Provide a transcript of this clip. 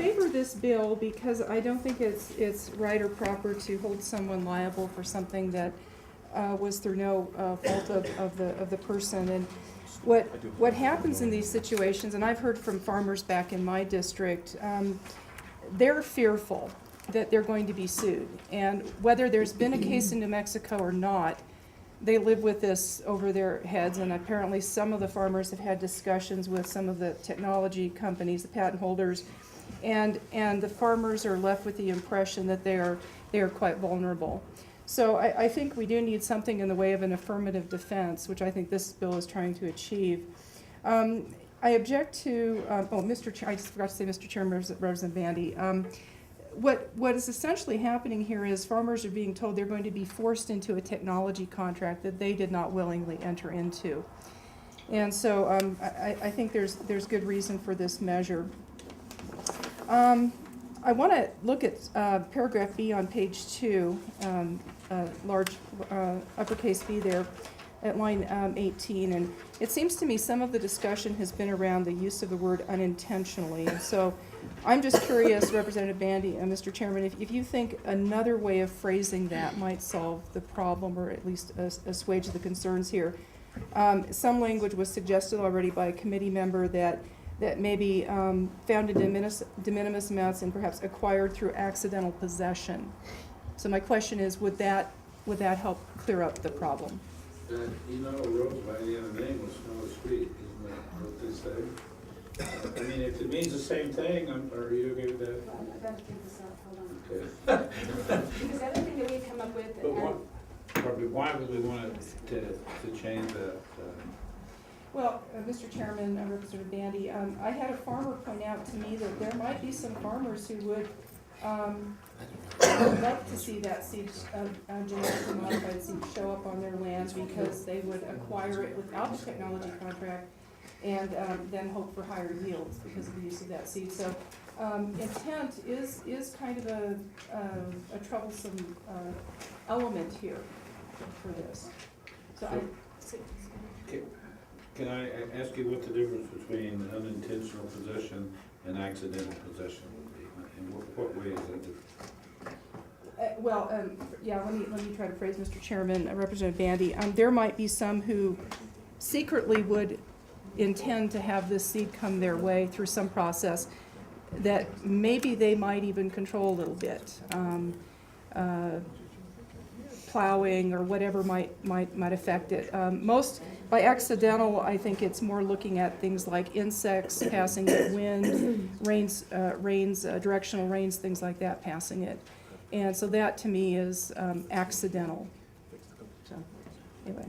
favor this bill because I don't think it's right or proper to hold someone liable for something that was through no fault of the person. And what happens in these situations, and I've heard from farmers back in my district, they're fearful that they're going to be sued. And whether there's been a case in New Mexico or not, they live with this over their heads, and apparently some of the farmers have had discussions with some of the technology companies, the patent holders, and the farmers are left with the impression that they are quite vulnerable. So I think we do need something in the way of an affirmative defense, which I think this bill is trying to achieve. I object to, I just forgot to say, Mr. Chairman, Representative Bandy. What is essentially happening here is farmers are being told they're going to be forced into a technology contract that they did not willingly enter into. And so I think there's good reason for this measure. I want to look at paragraph B on page 2, large uppercase B there at line 18, and it seems to me some of the discussion has been around the use of the word unintentionally. And so I'm just curious, Representative Bandy and Mr. Chairman, if you think another way of phrasing that might solve the problem or at least assuage the concerns here. Some language was suggested already by a committee member that maybe found in de minimis amounts and perhaps acquired through accidental possession. So my question is, would that help clear up the problem? You know, a road by the end of the name was no street, isn't that what they say? I mean, if it means the same thing, are you okay with that? Well, I'm about to figure this out, hold on. Okay. Because everything that we've come up with, But why would we want to change that? Well, Mr. Chairman, Representative Bandy, I had a farmer point out to me that there might be some farmers who would love to see that seed, genetically modified seed, show up on their land because they would acquire it without the technology contract and then hope for higher yields because of the use of that seed. So intent is kind of a troublesome element here for this. Can I ask you what the difference between unintentional possession and accidental possession would be? In what way is that different? Yeah, let me try to phrase, Mr. Chairman, Representative Bandy. There might be some who secretly would intend to have this seed come their way through some process that maybe they might even control a little bit. Plowing or whatever might affect it. Most by accidental, I think it's more looking at things like insects passing it, wind, rains, directional rains, things like that passing it. And so that to me is accidental. So anyway.